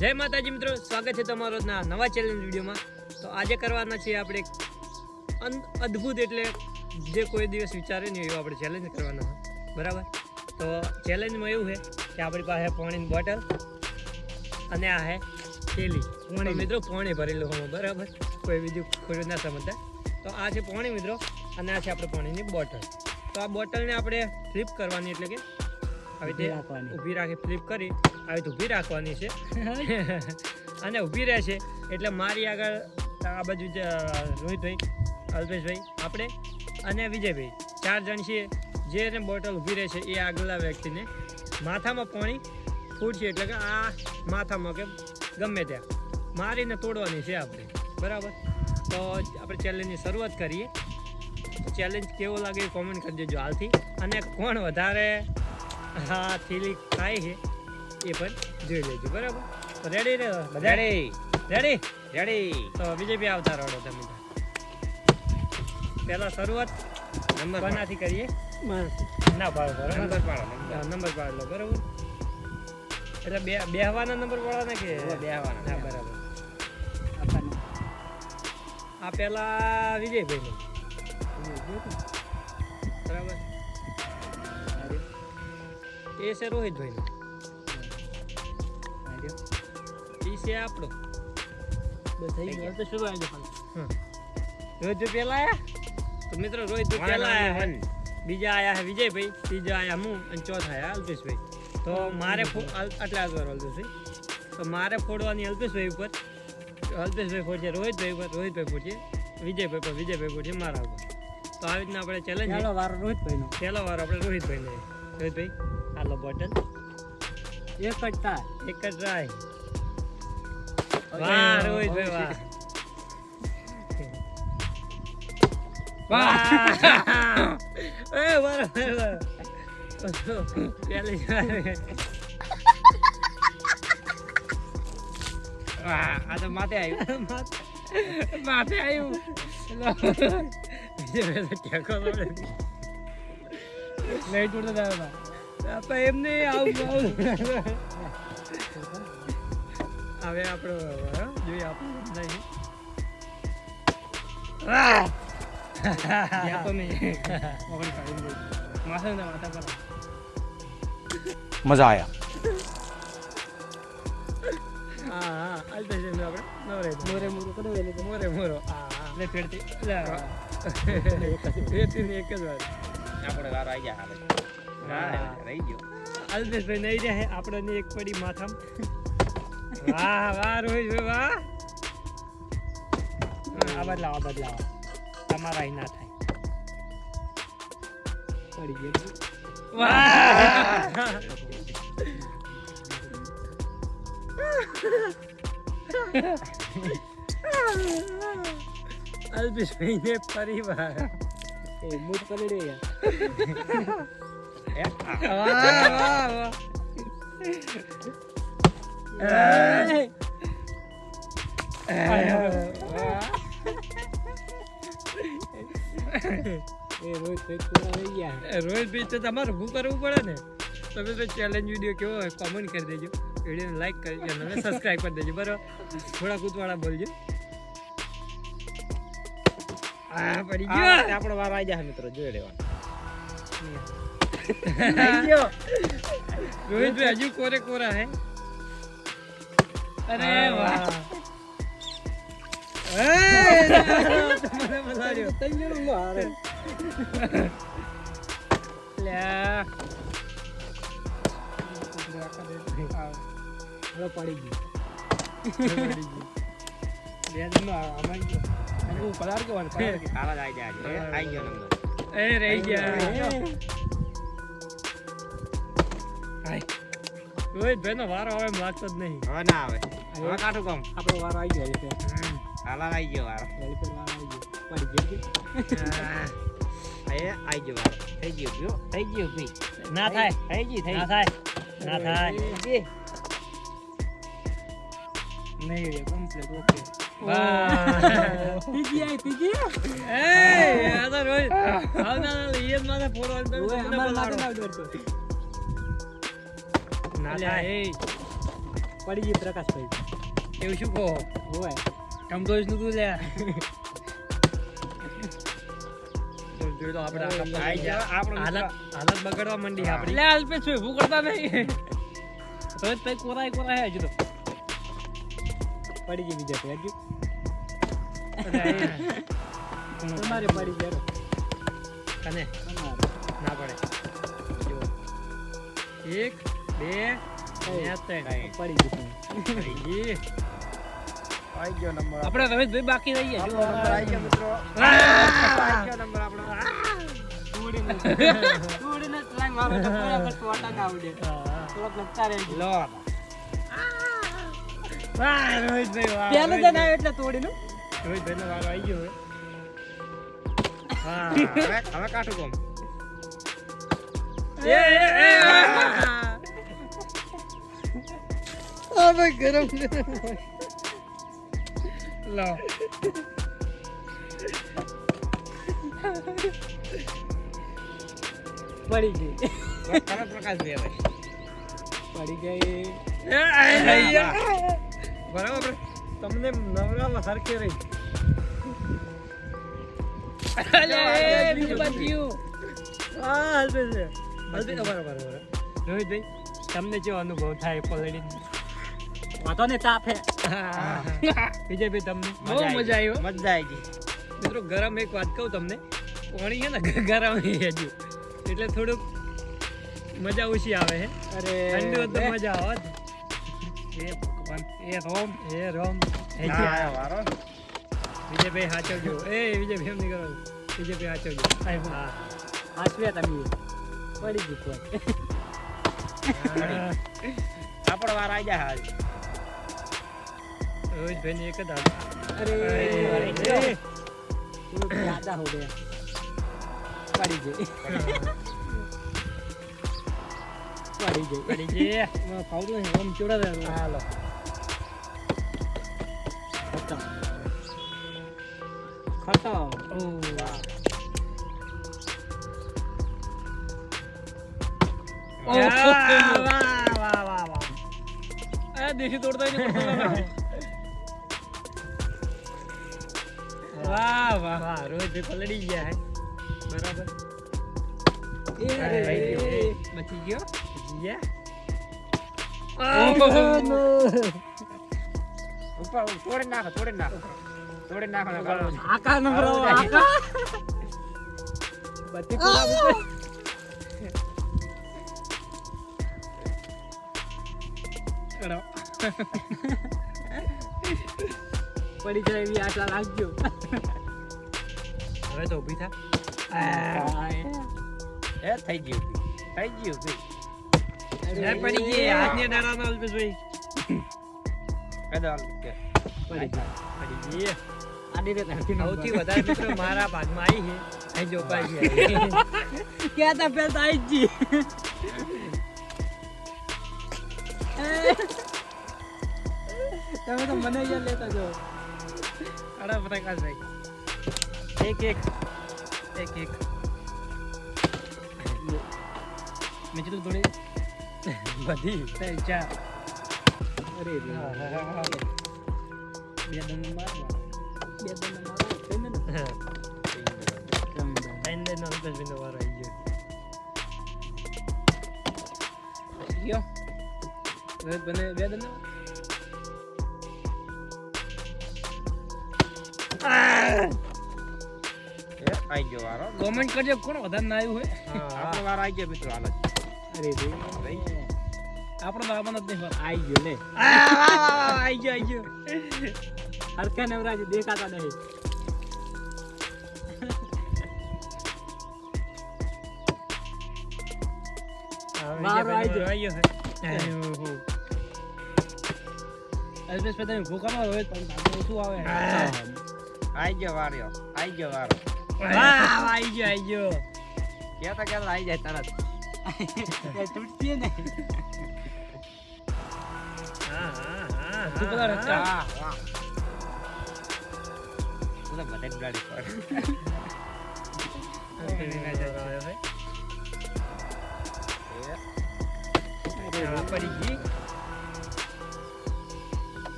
જય માતાજી મિત્રો, સ્વાગત છે તમારો નવા ચેલેન્જ વિડીયોમાં. તો આજે કરવાના છીએ આપણે અદ્ભુત એટલે જે કોઈ દિવસ વિચારે નહીં એવું આપણે ચેલેન્જ કરવાના છે, બરાબર. તો ચેલેન્જમાં એવું છે કે આપણી પાસે પાણીની બોટલ અને આ છે થેલી. તો મિત્રો પાણી ભરેલું હોય, બરાબર, કોઈ બીજું ખોટું ના સમજતા. તો આ છે પાણી મિત્રો, અને આ છે આપણે પાણીની બોટલ. તો આ બોટલને આપણે ફ્લિપ કરવાની, એટલે કે આવી રીતે ઊભી રાખી ફ્લિપ કરી આવી રીતે ઊભી રાખવાની છે અને ઊભી રહેશે એટલે મારી આગળ આ બાજુ રોહિતભાઈ, અલ્પેશભાઈ, આપણે અને વિજયભાઈ 4 જણ છીએ. જેને બોટલ ઊભી રહેશે એ આગલા વ્યક્તિને માથામાં પાણી ફૂટશે, એટલે કે આ માથામાં કે ગમે ત્યાં મારીને તોડવાની છે આપણે, બરાબર. તો આપણે ચેલેન્જની શરૂઆત કરીએ. ચેલેન્જ કેવો લાગે એ કોમેન્ટ કરી દેજો હાલથી, અને કોણ વધારે હા થેલી ખાય છે એ પણ જોઈ લેજો, બરાબર. તો રેડી રે બધા? રેડી. તો વિજયભાઈ આવતા રહો તમે. પહેલા શરૂઆત કોનાથી કરીએ? ના પાડો, નંબર પાડ લો, બરાબર. એટલે બેહવાના નંબર પાડવાના કે બેહવાના? બરાબર. આ પેલા વિજયભાઈ બરાબર, એ છે રોહિતભાઈ નો, એ છે આપણો. રોહિતભાઈ પેલા આયા. તો મિત્રો રોહિતભાઈ પેલા આયા, બીજા આયા છે વિજયભાઈ, ત્રીજા આયા હું, અને ચોથા આયા અલ્પેશભાઈ. તો મારે આટલા આગળ અલ્પેશભાઈ, તો મારે ફોડવાની અલ્પેશભાઈ ઉપર, અલ્પેશભાઈ ફોડશે રોહિતભાઈ ઉપર, રોહિતભાઈ ફોડશે વિજયભાઈ પર, વિજયભાઈ ફોડશે મારા ઉપર. તો આવી રીતના આપણે ચેલેન્જ. પહેલો વાર રોહિતભાઈનો, પહેલો વાર આપણે રોહિતભાઈને. રોહિતભાઈ હાલો બોટલ, એક જ ટ્રાય. વાહ રોહિતભાઈ વાહ, વાહ. એ બરાબર. પહેલી વાહ, આ તો માથે આવ્યું, માથે આવ્યું. લાઈટ ઉડતો હતા એમને આવું. હવે આપણો જોઈએ આપણે મજા આયા. હા આપણે મોરે ફેરતી એક જ વાર આપણે વારો આવી ગયા. રહી ગયો અલ્પેશભાઈ નહીં રહે, આપણે એક પડી માથામ. વાહ વાહ રોહિતભાઈ વાહ. આ બદલાવા તમારા અહીં ના થાય. પડી ગયો. વાહ. અલ્પેશભાઈ ને પરિવાર એ મૂડ પલડે યાર. રોહિતભાઈ તો તમારે ઊભું કરવું પડે ને. તમે તો ચેલેન્જ વિડીયો કેવો હોય કોમેન્ટ કરી દેજો, વિડીયોને લાઈક કરી ચેનલને સબસ્ક્રાઈબ કરી દેજો, બરાબર. થોડા કૂદવાળા બોલજો. આ પડી ગયો. આપણો વારો આવી જાય મિત્રો, જોઈ લેવાનું. રોહિતભાઈ હજુ કોરા હે. અરે વાહ. પડી ગયું. પલાર કેવાનું આવી ગયો નંબર. એ રહી ગયા. રોહિતભાઈ નો વારો આવે એમ લાગતો જ નહીં. હવે ના આવે, હવે કાઠું કામ. આપણો વારો આવી ગયો છે. હાલા આવી ગયો વારો. આવી ગયો. આવી ગયો વારો. થઈ ગયો ભાઈ. ના થાય. ના થાય. નહીં કમ્પ્લીટ ઓકે. વાહ. ત્રીજી. એ આ તો રોહિત. ના એ માથે ફોડવાનું. ના થાય. પડી ગઈ પ્રકાશભાઈ. એવું શું કહો? હોય કમ્પોઝ નું તું લે. જોઈ લો આપણે આઈ જા આપણો હાલત બગડવા માંડી આપણી. લે અલ્પેશ ભાઈ ઊભું કરતા નહીં. રોજ ભાઈ કોરાય હજુ તો પડી ગઈ બીજા ભાઈ હજુ તમારે પડી ગયા કને તમારે ના પડે. જો 1 2 પડી ગઈ ત્રણ. આઈ ગયો નંબર આપણે રમેશભાઈ બાકી રહી ગયા આપણો નંબર આઈ ગયો મિત્રો આઈ ગયો નંબર આપણો તોડીને ટ્રાય મારો તો બરાબર ટોટા ના આવડે થોડોક લગતા રહે લો વાહ રોહિતભાઈ વાહ. પહેલું જણ આવ્યો એટલે તોડીનું રોહિતભાઈનો વારો આવી ગયો હવે. હા હવે કાઠું કોમ ભાઈ ગરમ લો. પડી ગઈ તરત પ્રકાશ બે ભાઈ પડી ગઈ બરાબર તમને નવરામાં સરખે રહી. બીજું બચ્યું હા હલબેલ છે. હલબેલ બરાબર રોહિતભાઈ તમને કેવો અનુભવ થાય પલળી? વાતો ને તાપે વિજયભાઈ તમને બહુ મજા આવ્યો. મજા આવી ગઈ મિત્રો ગરમ એક વાત કહું તમને, પાણી છે ને ગરમ હજુ એટલે થોડુંક મજા ઓછી આવે છે. અરે ઠંડુ હોય તો મજા આવે જ. એ રોમ આયો વારો વિજયભાઈ સાચવજો. વિજયભાઈ એમ નહીં કરો. વિજયભાઈ સાચવજો. હા હાચવ્યા તમે પડી ગઈ કોઈ આપણો વાર આઈ જા હાલ રોહિતભાઈ એક જ હાલ. અરે અરે. થોડુંક જ્યાદા હો ગયા પડી ગઈ પડી ગઈ પડી ગઈ. ફાવતું નહીં આમ ચોડા રહ્યા હાલો ખતમ ખતમ દેશી તોડતા વાહ વાહ રોહિતભાઈ પલળી ગયા હે. બરાબર બચી ગયો ઉપર તોડી નાખો આકા નંબર આકા બત્તી પૂરા પડી જાય એવી આટલા રાખજો. હવે તો ઊભી થા. એ થઈ ગયું ભાઈ પડી ગઈ હાથની ડાળાનો અલ્પેશભાઈ. કદો પડી ગઈ પડી ગઈ. આડી રીતે સૌથી વધારે મિત્રો મારા ભાગમાં આવી છે. અહીં જોપાઈ છે. ક્યાં તા પેલા આવી જ તમે તો મને યાદ લેતા જો અરે પ્રકાશભાઈ એક મેં કીધું થોડી બધી ચા અરે બે દમ મારવા થઈને ને અલ્પેશભાઈનો વારો આવી ગયો. ગયો રોહિત બને બે દમ આઈ ગયો વારો કોમેન્ટ કરજો કોણ વધારે ના આવ્યું હોય આપણો વાર આઈ ગયો મિત્રો હાલ અરે આપણો તો આવવાનો જ નહીં આવી ગયો લે આવી ગયો હરખા નવરાજ દેખાતા નહીં વારો આવી ગયો. અલ્પેશ ભાઈ તમે ભૂખામાં રોહિત પણ ઓછું આવે આઈ ગયો વારો આવી ગયો કેતા આઈ જાય તરત તૂટતી ને તું પેલા રસ્તા. વાહ હું તો બધાને ગાડી પર પડી ગઈ.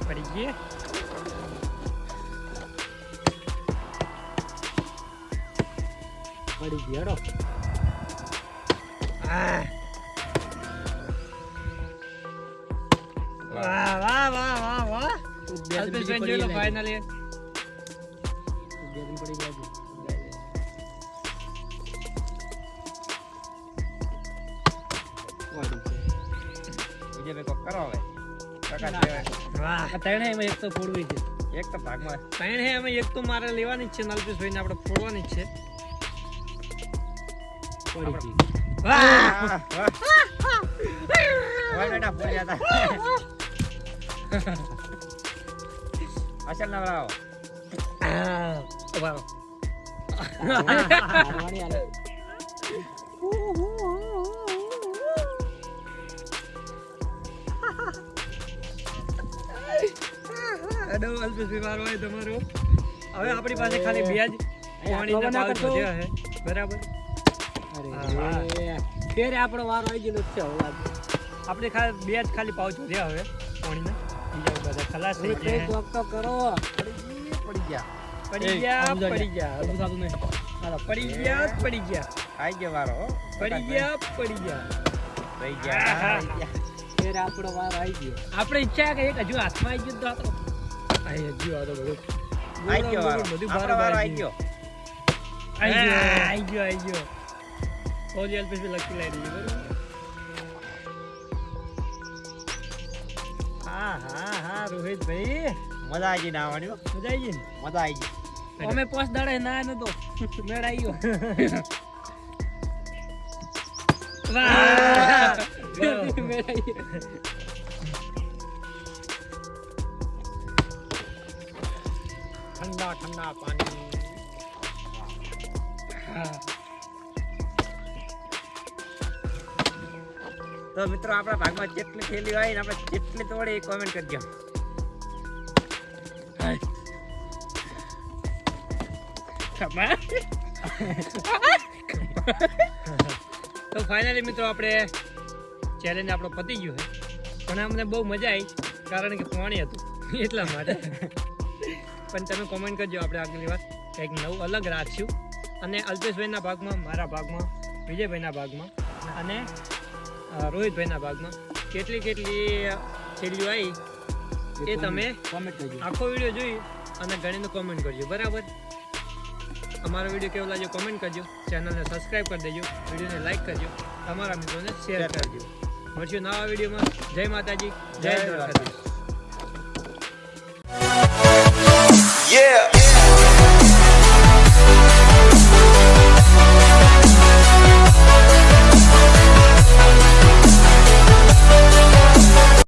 પડી ગઈ પડી ગઈ હેડો વાહ વાહ વાહ વાહ વાહ અલ્પેશભાઈ જોઈ લો ફાઇનલી પડી ગયા બીજે ભાઈ કોક કરો હવે કાકા ના. કહેવાય. વાહ ત્રણે એમાં એક તો ફોડવી છે એક તો ભાગમાં ત્રણ હે એમાં એક તો મારે લેવાની જ છે ને અલ્પેશભાઈને આપણે ફોડવાની જ છે પડી ગઈ વાહ વાહ વાહ બેટા બોલ્યા હતા અસલ ના બરાવો ઉભા રહો. હારવાની હાલે. અડો અલ્પેશભાઈ વારો હોય તમારો હવે આપણી પાસે ખાલી બે જ પાણીના ના પાઉચ કરતો. વધ્યા છે બરાબર અરે ફેર આપણો વારો આવી ગયેલો છે હવે આપણે ખાલી બે જ ખાલી પાઉચ વધ્યા હવે પાણીના બીજા બધા ખલાસ થઈ કઈ ગયા કોક તો કરો પડી ગયા પડી ગયા પડી ગયા હલવું થતું નહીં હાલો પડી ગયા પડી ગયા આઈ ગયો વારો હો. પડી ગયા પડી ગયા રહી ગયા રહી ગયા. ફેર આપણો વારો આવી ગયો આપણે ઈચ્છા કે એક હજુ હાથમાં આવી ગયું તો આઈ હજુ આ તો બધું આઈ ગયો વારો બધું આપણો વારો આઈ ગયો આઈ ગયો ઓલી અલ્પેશભાઈ લકી લાવી દીધી બરોબર હા હા હા રોહિતભાઈ મજા આવી ગઈ નાવાની હો. મજા આવી ગઈ ને મજા આવી ગઈ અમે પોસ્ટ દાડે ના નતો મેળ આવી ગયો વાહ મેળ આવી ગયો ઠંડા ઠંડા પાણી તો મિત્રો આપણા ભાગમાં જેટલી થેલી હોય ને આપણે જેટલી તોડે એ કોમેન્ટ કરજો તો ફાઇનલી મિત્રો આપણે ચેલેન્જ આપણો પતી ગયો છે પણ અમને બહુ મજા આવી કારણ કે પાણી હતું એટલા માટે પણ તમે કોમેન્ટ કરજો આપણે આગલી વાર કંઈક નવું અલગ રાખશું અને અલ્પેશભાઈના ભાગમાં મારા ભાગમાં વિજયભાઈના ભાગમાં અને રોહિતભાઈના ભાગમાં કેટલી થેલીઓ આવી એ તમે કોમેન્ટ કરજો આખો વિડીયો જોઈ અને ગણીને કોમેન્ટ કરજો બરાબર અમારો વિડીયો કેવો લાગ્યો કોમેન્ટ કરજો ચેનલને સબસ્ક્રાઈબ કરી દેજો વિડીયોને લાઈક કરજો તમારા મિત્રોને શેર કરજો મળશું નવા વિડીયોમાં જય માતાજી જય દ્વારકાધીશ Yeah.